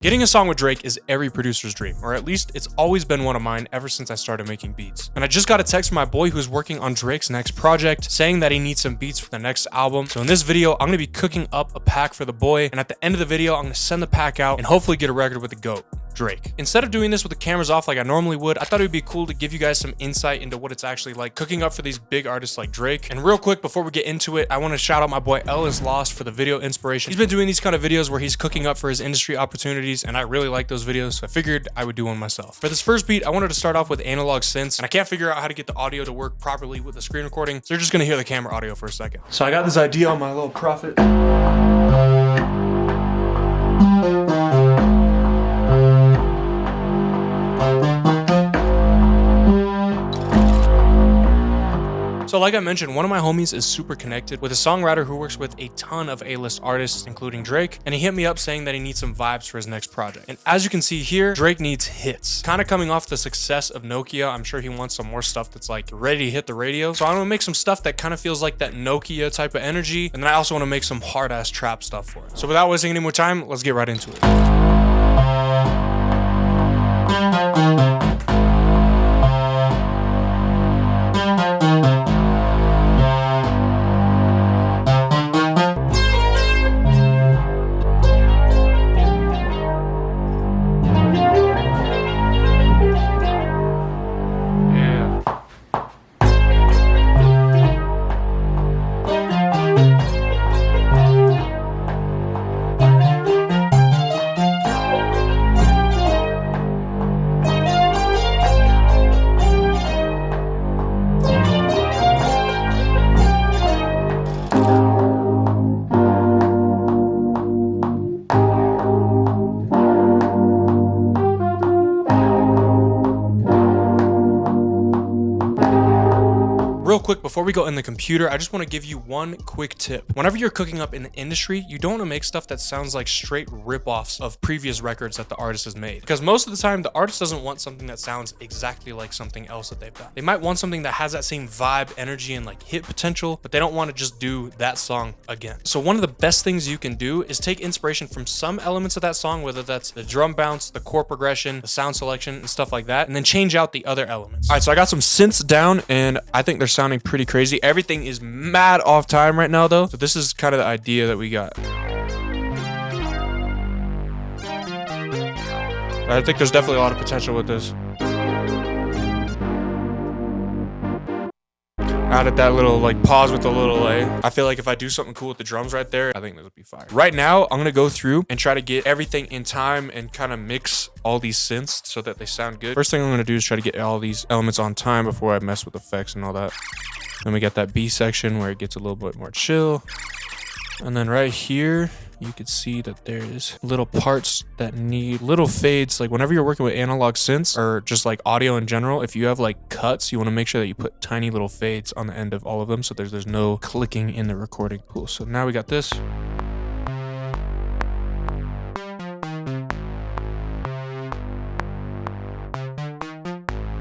Getting a song with Drake is every producer's dream, or at least it's always been one of mine ever since I started making beats. And I just got a text from my boy who's working on Drake's next project saying that he needs some beats for the next album. So in this video, I'm gonna be cooking up a pack for the boy, and at the end of the video, I'm gonna send the pack out and hopefully get a record with the GOAT, Drake. Instead of doing this with the cameras off like I normally would, I thought it would be cool to give you guys some insight into what it's actually like cooking up for these big artists like Drake. And real quick, before we get into it, I want to shout out my boy L is Lost for the video inspiration. He's been doing these kind of videos where he's cooking up for his industry opportunities, and I really like those videos, so I figured I would do one myself. For this first beat, I wanted to start off with analog synths, and I can't figure out how to get the audio to work properly with the screen recording, so you're just gonna hear the camera audio for a second. So I got this idea on my little Prophet. So like I mentioned, one of my homies is super connected with a songwriter who works with a ton of A-list artists, including Drake, and he hit me up saying that he needs some vibes for his next project. And as you can see here, Drake needs hits. Kind of coming off the success of Nokia, I'm sure he wants some more stuff that's like ready to hit the radio. So I'm gonna make some stuff that kind of feels like that Nokia type of energy, and then I also want to make some hard-ass trap stuff for it. So without wasting any more time, let's get right into it. Real quick, before we go in the computer, I just want to give you one quick tip. Whenever you're cooking up in the industry, you don't want to make stuff that sounds like straight rip-offs of previous records that the artist has made. Because most of the time, the artist doesn't want something that sounds exactly like something else that they've done. They might want something that has that same vibe, energy, and like hit potential, but they don't want to just do that song again. So one of the best things you can do is take inspiration from some elements of that song, whether that's the drum bounce, the chord progression, the sound selection, and stuff like that, and then change out the other elements. All right, so I got some synths down, and I think they're sounding pretty crazy. Everything is mad off time right now though, so this is kind of the idea that we got. I think there's definitely a lot of potential with this. Added that little like pause with the little A. I feel like if I do something cool with the drums right there, I think this would be fire. Right now, I'm gonna go through and try to get everything in time and kind of mix all these synths so that they sound good. First thing I'm gonna do is try to get all these elements on time before I mess with effects and all that. Then we got that B section where it gets a little bit more chill. And then right here, you could see that there's little parts that need little fades. Like whenever you're working with analog synths or just like audio in general, if you have like cuts, you want to make sure that you put tiny little fades on the end of all of them so there's no clicking in the recording. Cool. So now we got this.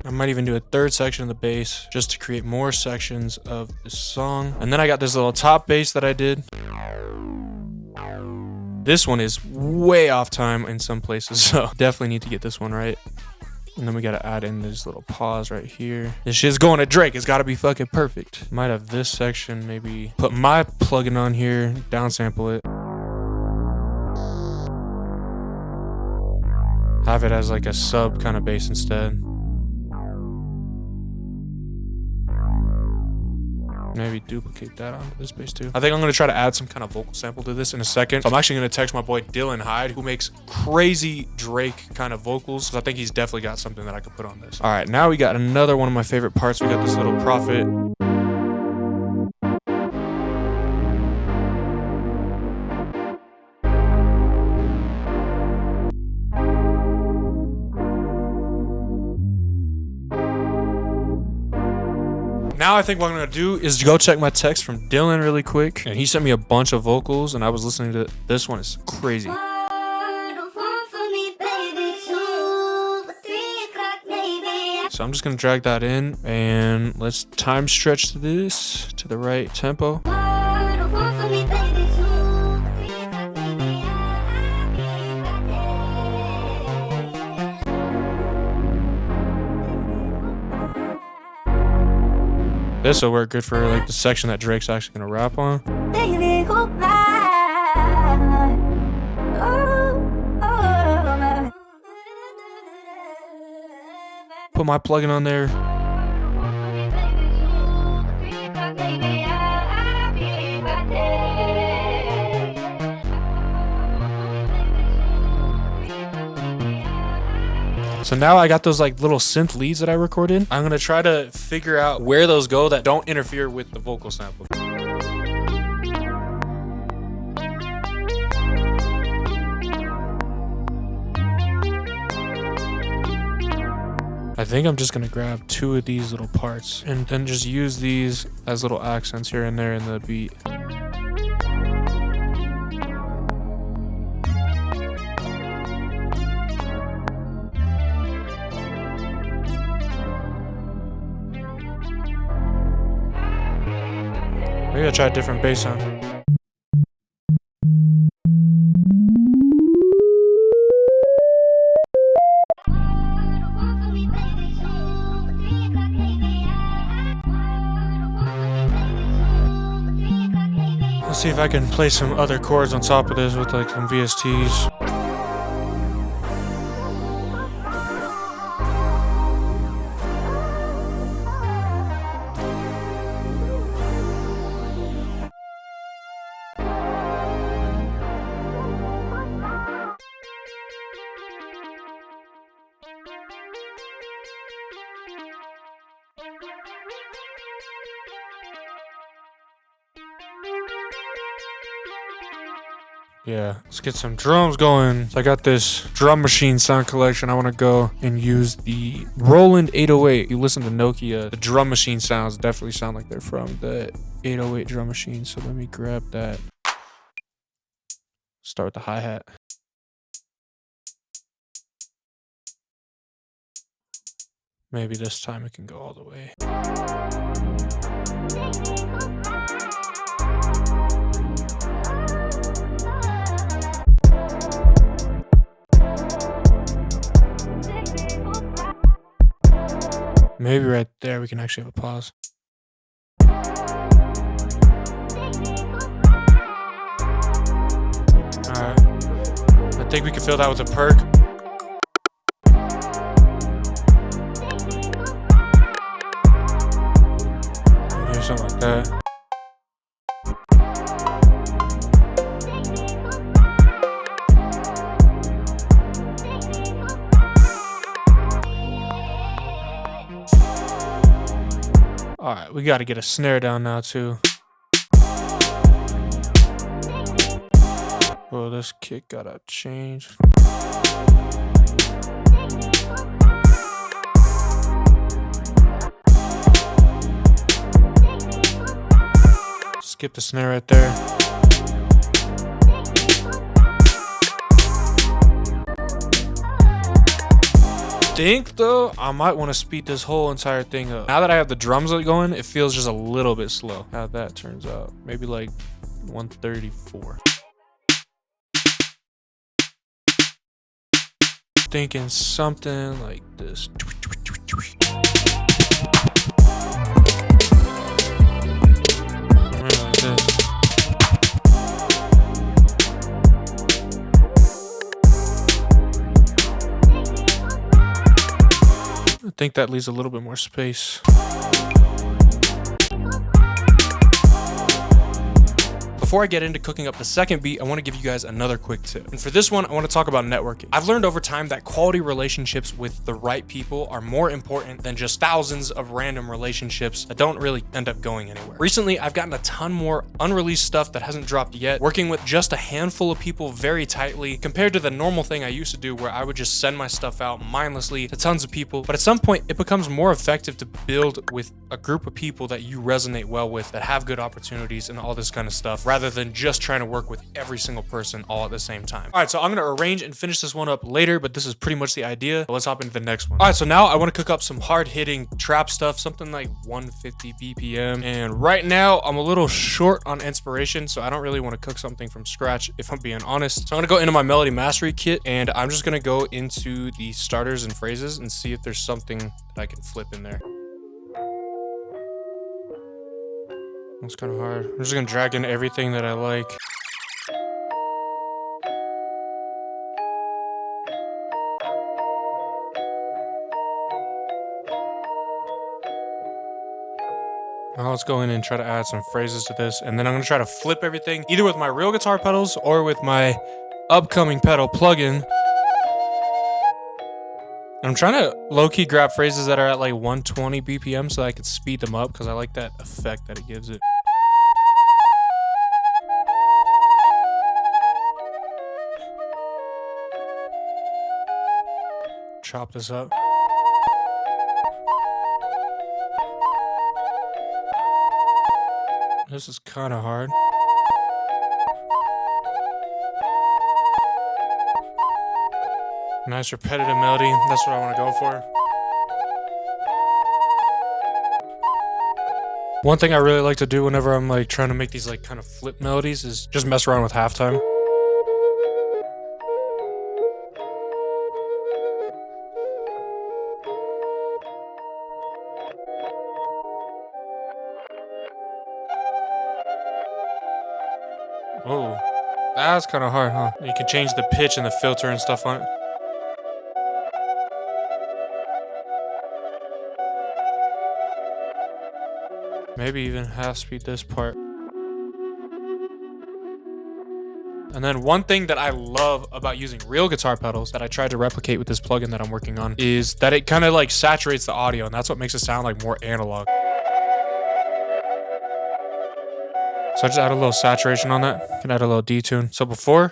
I might even do a third section of the bass just to create more sections of this song. And then I got this little top bass that I did. This one is way off time in some places, so definitely need to get this one right. And then we gotta add in this little pause right here. This shit's going to Drake. It's gotta be fucking perfect. Might have this section, maybe put my plugin on here, downsample it. Have it as like a sub kind of bass instead. Maybe duplicate that onto this bass too. I think I'm gonna try to add some kind of vocal sample to this in a second. So I'm actually gonna text my boy Dylan Hyde, who makes crazy Drake kind of vocals. So I think he's definitely got something that I could put on this. All right, now we got another one of my favorite parts. We got this little Prophet. Now I think what I'm gonna do is go check my text from Dylan really quick. And he sent me a bunch of vocals and I was listening to this one. It's crazy. So I'm just gonna drag that in and let's time stretch this to the right tempo. This will work good for like the section that Drake's actually gonna rap on. Put my plugin on there. So now I got those like little synth leads that I recorded. I'm gonna try to figure out where those go that don't interfere with the vocal sample. I think I'm just gonna grab 2 of these little parts and then just use these as little accents here and there in the beat. Maybe I'll try a different bass sound. Let's see if I can play some other chords on top of this with like some VSTs. Yeah, let's get some drums going. So I got this drum machine sound collection. I want to go and use the Roland 808. You listen to Nokia, the drum machine sounds definitely sound like they're from the 808 drum machine. So let me grab that. Start with the hi-hat. Maybe this time it can go all the way. Maybe right there we can actually have a pause. Alright. I think we can fill that with a perk. Maybe something like that. Alright, we gotta get a snare down now too. Oh, this kick gotta change. Skip the snare right there. I think though I might want to speed this whole entire thing up. Now that I have the drums going, it feels just a little bit slow. How that turns out, maybe like 134. Thinking something like this. Like this. I think that leaves a little bit more space. Before I get into cooking up the second beat, I want to give you guys another quick tip. And for this one, I want to talk about networking. I've learned over time that quality relationships with the right people are more important than just thousands of random relationships that don't really end up going anywhere. Recently, I've gotten a ton more unreleased stuff that hasn't dropped yet, working with just a handful of people very tightly compared to the normal thing I used to do where I would just send my stuff out mindlessly to tons of people. But at some point, it becomes more effective to build with a group of people that you resonate well with, that have good opportunities and all this kind of stuff, rather than just trying to work with every single person all at the same time. All right, so I'm gonna arrange and finish this one up later, but this is pretty much the idea. Let's hop into the next one. All right, so now I want to cook up some hard-hitting trap stuff, something like 150 BPM. And right now I'm a little short on inspiration, so I don't really want to cook something from scratch, if I'm being honest. So I'm gonna go into my melody mastery kit, and I'm just gonna go into the starters and phrases and see if there's something that I can flip in there. That's kind of hard. I'm just gonna drag in everything that I like. Now let's go in and try to add some phrases to this, and then I'm gonna try to flip everything either with my real guitar pedals or with my upcoming pedal plugin. I'm trying to low-key grab phrases that are at like 120 BPM so I can speed them up because I like that effect that it gives it. Chop this up. This is kind of hard. Nice repetitive melody. That's what I want to go for. One thing I really like to do whenever I'm like trying to make these like kind of flip melodies is just mess around with halftime. Oh, that's kind of hard, huh? You can change the pitch and the filter and stuff on it. Maybe even half speed this part. And then one thing that I love about using real guitar pedals that I tried to replicate with this plugin that I'm working on is that it kind of like saturates the audio, and that's what makes it sound like more analog. So I just add a little saturation on that. Can add a little detune. So before,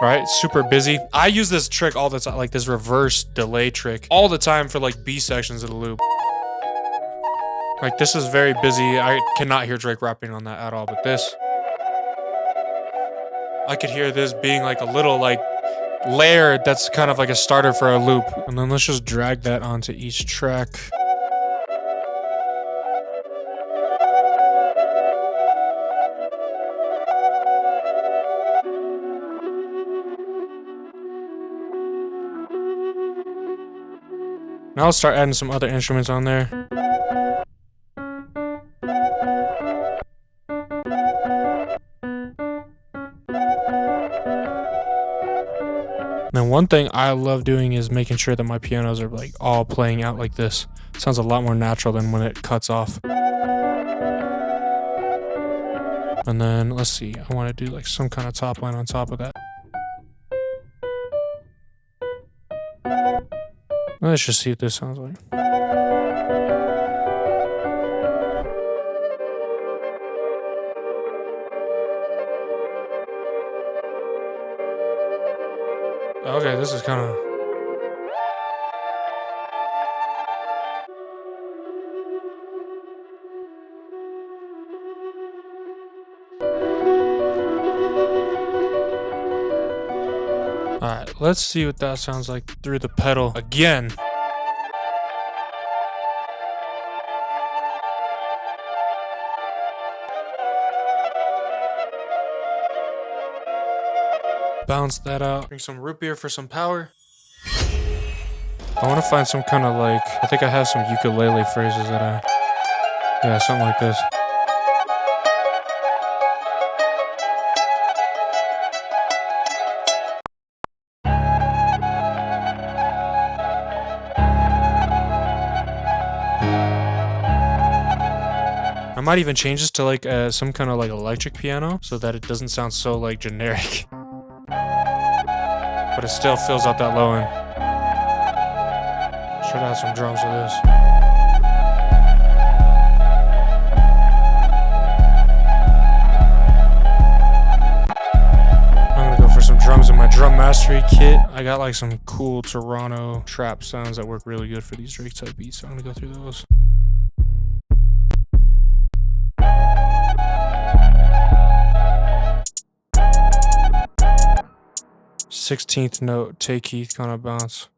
right, super busy. I use this trick all the time, like this reverse delay trick all the time for like B sections of the loop. Like this is very busy. I cannot hear Drake rapping on that at all, but this, I could hear this being like a little like layered. That's kind of like a starter for a loop. And then let's just drag that onto each track. Now I'll start adding some other instruments on there. Now one thing I love doing is making sure that my pianos are like all playing out like this. Sounds a lot more natural than when it cuts off. And then let's see, I want to do like some kind of top line on top of that. Let's just see what this sounds like. Okay, this is kind of... Alright, let's see what that sounds like through the pedal again. Bounce that out. Bring some root beer for some power. I want to find some kind of like... I think I have some ukulele phrases that I... Yeah, something like this. I might even change this to like some kind of like electric piano so that it doesn't sound so like generic. But it still fills out that low end. Should add some drums to this. I'm gonna go for some drums in my drum mastery kit. I got like some cool Toronto trap sounds that work really good for these Drake type beats, so I'm gonna go through those. Sixteenth note, take Keith, gonna bounce.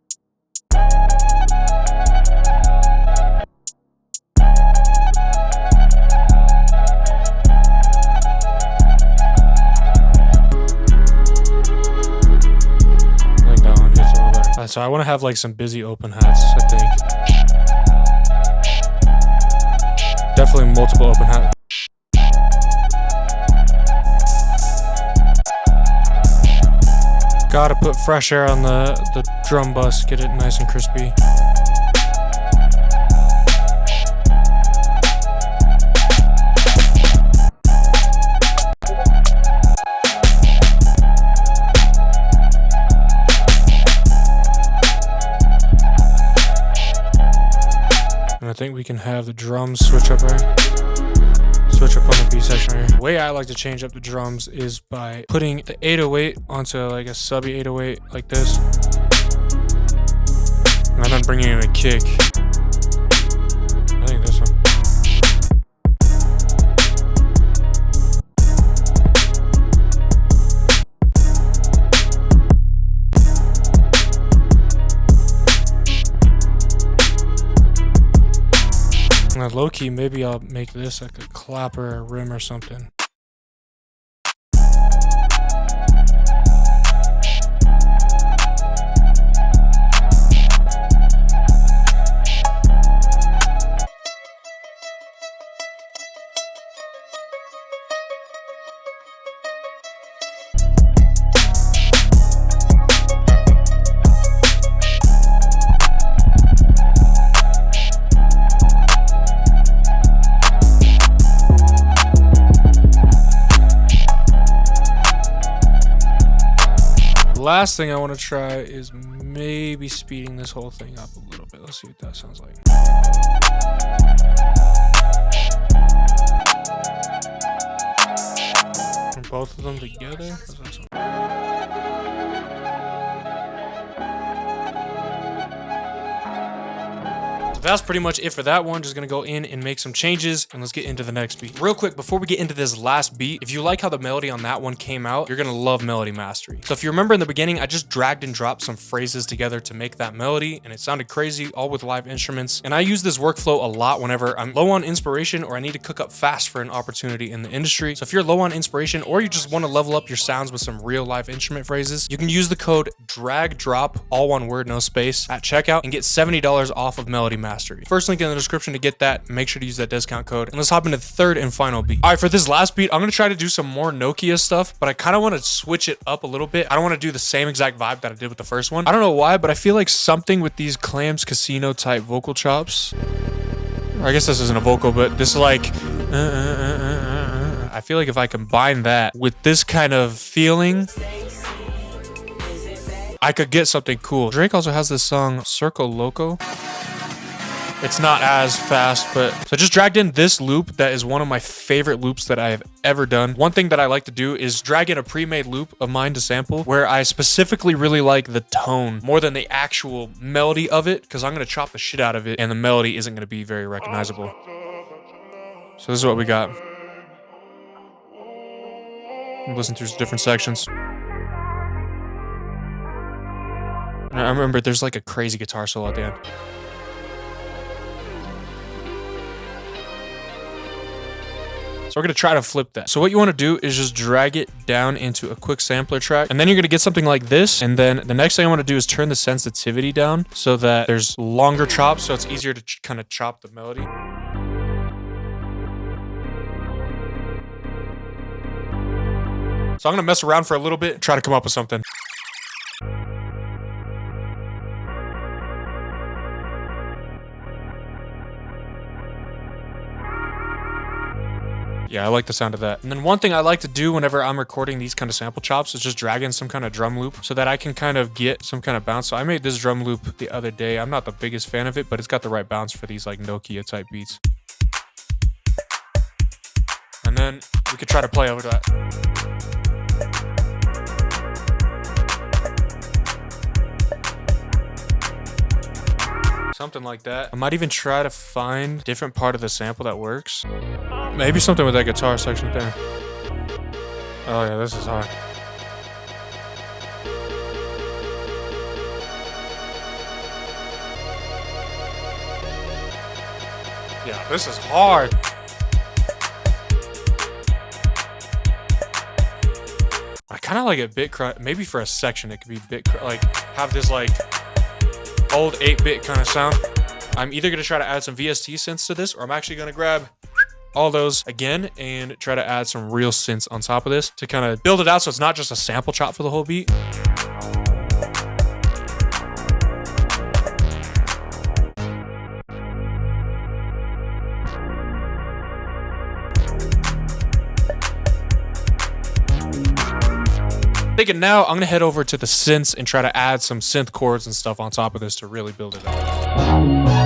So I want to have like some busy open hats, I think. Definitely multiple open hats. Gotta put fresh air on the drum bus, get it nice and crispy. And I think we can have the drums switch up right. Switch up on the B section right here. The way I like to change up the drums is by putting the 808 onto like a subby 808 like this. And then bringing in a kick. I think this one. Now low key, maybe I'll make this like a clapper or a rim or something. Last thing I want to try is maybe speeding this whole thing up a little bit. Let's see what that sounds like. And both of them together? That's pretty much it for that one. Just gonna go in and make some changes and let's get into the next beat. Real quick, before we get into this last beat, if you like how the melody on that one came out, you're gonna love melody mastery. So if you remember in the beginning, I just dragged and dropped some phrases together to make that melody and it sounded crazy, all with live instruments. And I use this workflow a lot whenever I'm low on inspiration or I need to cook up fast for an opportunity in the industry. So if you're low on inspiration or you just wanna level up your sounds with some real live instrument phrases, you can use the code DRAGDROP, all one word, no space, at checkout and get $70 off of melody mastery. First link in the description to get that. Make sure to use that discount code. And let's hop into the third and final beat. All right, for this last beat, I'm gonna try to do some more Nokia stuff, but I kind of want to switch it up a little bit. I don't want to do the same exact vibe that I did with the first one. I don't know why, but I feel like something with these Clams Casino type vocal chops. Or I guess this isn't a vocal, but this is like I feel like if I combine that with this kind of feeling, I could get something cool. Drake also has this song Circle Loco. It's not as fast, but so I just dragged in this loop that is one of my favorite loops that I have ever done. One thing that I like to do is drag in a pre-made loop of mine to sample where I specifically really like the tone more than the actual melody of it, because I'm going to chop the shit out of it and the melody isn't going to be very recognizable. So this is what we got. Listen through different sections. And I remember there's like a crazy guitar solo at the end. So we're gonna try to flip that. So what you wanna do is just drag it down into a quick sampler track. And then you're gonna get something like this. And then the next thing I wanna do is turn the sensitivity down so that there's longer chops, so it's easier to kind of chop the melody. So I'm gonna mess around for a little bit, try to come up with something. Yeah, I like the sound of that. And then one thing I like to do whenever I'm recording these kind of sample chops is just drag in some kind of drum loop so that I can kind of get some kind of bounce. So I made this drum loop the other day. I'm not the biggest fan of it, but it's got the right bounce for these like Nokia type beats. And then we could try to play over that. Something like that. I might even try to find a different part of the sample that works. Maybe something with that guitar section there. Oh yeah, this is hard. Yeah, this is hard. I kind of like it bit crush. Maybe for a section, it could be bit like have this like old 8-bit kind of sound. I'm either gonna try to add some VST synths to this, or I'm actually gonna grab all those again and try to add some real synths on top of this to kind of build it out so it's not just a sample chop for the whole beat. Thinking now, I'm gonna head over to the synths and try to add some synth chords and stuff on top of this to really build it out.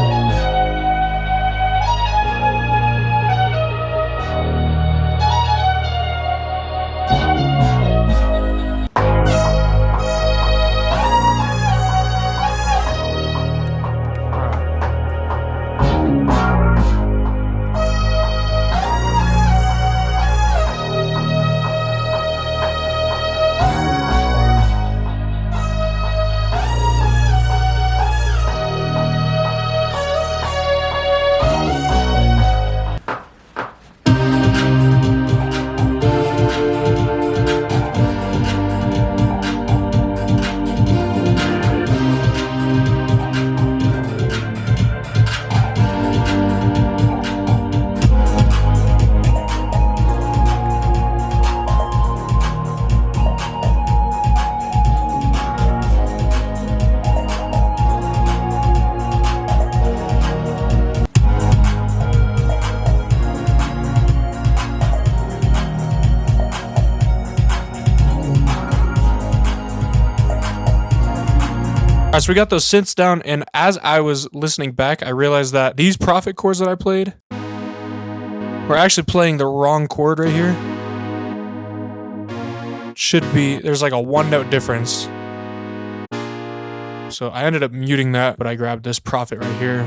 All right, so we got those synths down, and as I was listening back, I realized that these Prophet chords that I played were actually playing the wrong chord right here. Should be, there's like a 1-note difference. So I ended up muting that, but I grabbed this Prophet right here.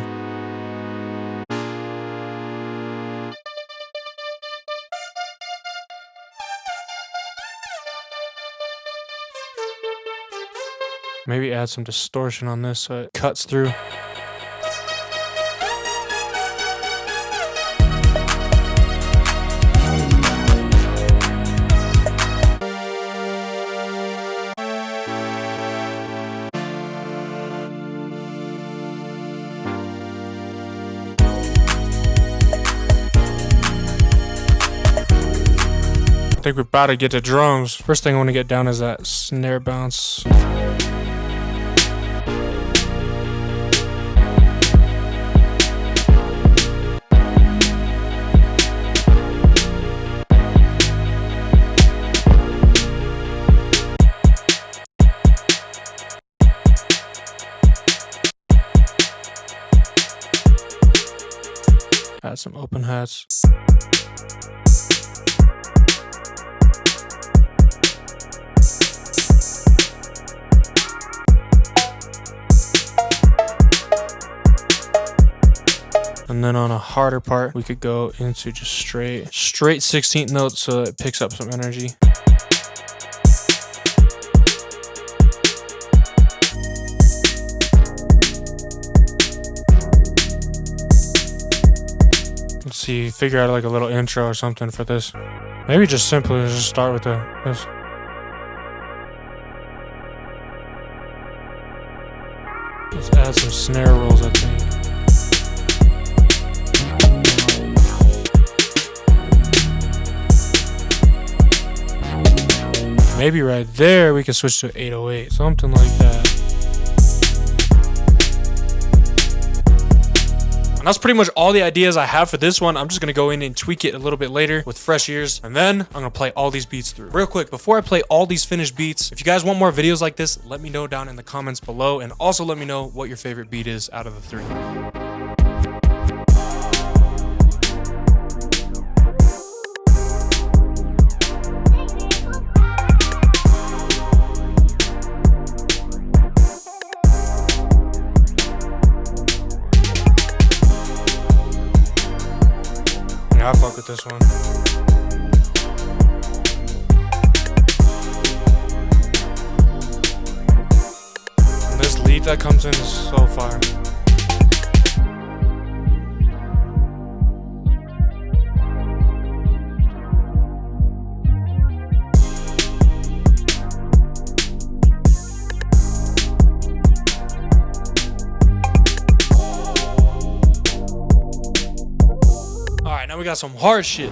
Maybe add some distortion on this so it cuts through. I think we're about to get to drums. First thing I want to get down is that snare bounce. Add some open hats. And then on a harder part, we could go into just straight 16th notes so it picks up some energy. Let's see, figure out like a little intro or something for this. Maybe just simply just start with this. Let's add some snare rolls, I think. Maybe right there we can switch to 808, something like that. And that's pretty much all the ideas I have for this one. I'm just gonna go in and tweak it a little bit later with fresh ears, and then I'm gonna play all these beats through. Real quick, before I play all these finished beats, if you guys want more videos like this, let me know down in the comments below, and also let me know what your favorite beat is out of the 3. I fuck with this one. And this lead that comes in is so fire. Now we got some hard shit.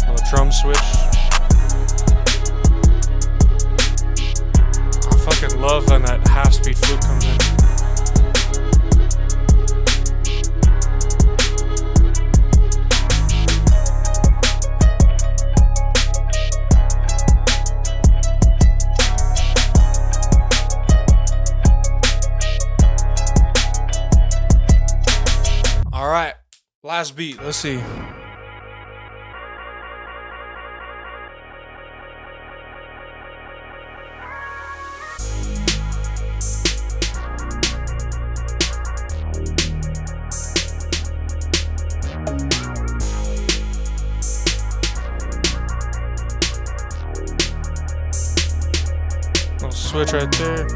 Little drum switch. I fucking love when that half-speed flute comes in. All right, last beat. Let's see. Little switch right there.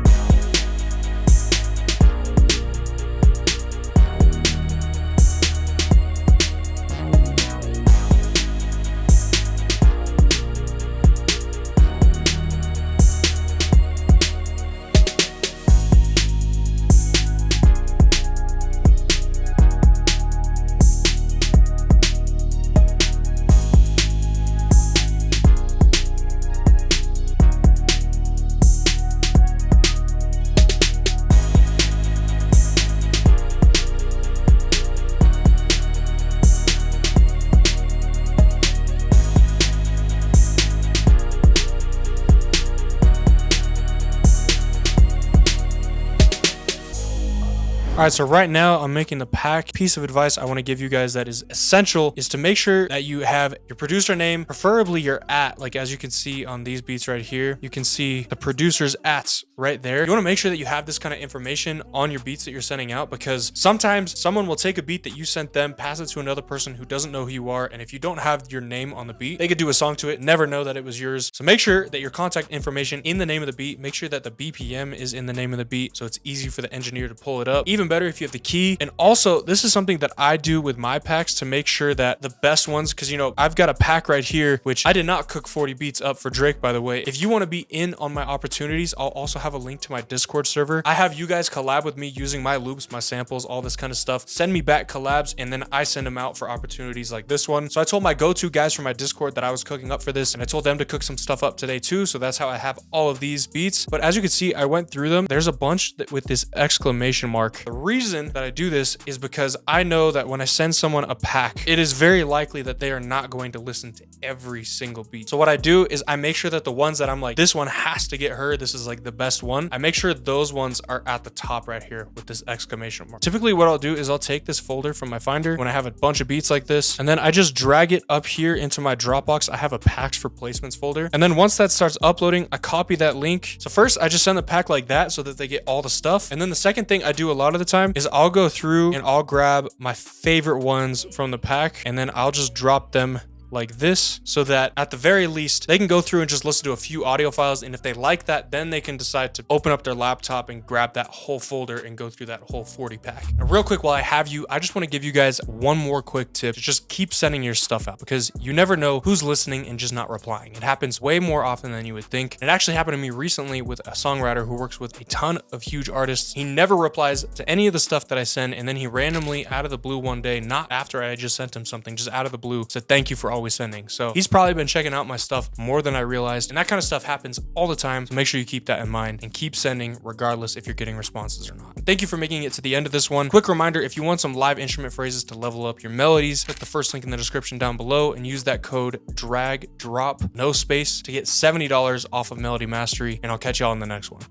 All right, so right now I'm making the pack. Piece of advice I want to give you guys that is essential is to make sure that you have your producer name, preferably your @ like as you can see on these beats right here, you can see the producer's @ right there. You want to make sure that you have this kind of information on your beats that you're sending out, because sometimes someone will take a beat that you sent them, pass it to another person who doesn't know who you are, and if you don't have your name on the beat, they could do a song to it, never know that it was yours. So make sure that your contact information in the name of the beat, make sure that the BPM is in the name of the beat so it's easy for the engineer to pull it up. Even better if you have the key. And also, this is something that I do with my packs to make sure that the best ones, because you know, I've got a pack right here, which I did not cook 40 beats up for Drake, by the way. If you want to be in on my opportunities, I'll also have a link to my Discord server. I have you guys collab with me using my loops, my samples, all this kind of stuff. Send me back collabs, and then I send them out for opportunities like this one. So I told my go-to guys from my Discord that I was cooking up for this, and I told them to cook some stuff up today too. So that's how I have all of these beats. But as you can see, I went through them. There's a bunch that with this exclamation mark. The reason that I do this is because I know that when I send someone a pack, it is very likely that they are not going to listen to every single beat. So what I do is I make sure that the ones that I'm like, this one has to get heard, this is like the best one, I make sure those ones are at the top right here with this exclamation mark. Typically what I'll do is I'll take this folder from my Finder when I have a bunch of beats like this, and then I just drag it up here into my Dropbox. I have a packs for placements folder, and then once that starts uploading, I copy that link. So first I just send the pack like that so that they get all the stuff, and then the second thing I do a lot of the time is I'll go through and I'll grab my favorite ones from the pack, and then I'll just drop them like this, so that at the very least they can go through and just listen to a few audio files, and if they like that, then they can decide to open up their laptop and grab that whole folder and go through that whole 40 pack. And real quick, while I have you, I just want to give you guys one more quick tip to just keep sending your stuff out, because you never know who's listening and just not replying. It happens way more often than you would think. It actually happened to me recently with a songwriter who works with a ton of huge artists. He never replies to any of the stuff that I send, and then he randomly out of the blue one day, not after I just sent him something, just out of the blue, said thank you for always sending. So he's probably been checking out my stuff more than I realized, and that kind of stuff happens all the time. So make sure you keep that in mind and keep sending regardless if you're getting responses or not. And thank you for making it to the end of this one. Quick reminder, if you want some live instrument phrases to level up your melodies, hit the first link in the description down below and use that code DRAGDROP, no space, to get $70 off of Melody Mastery, and I'll catch y'all in the next one.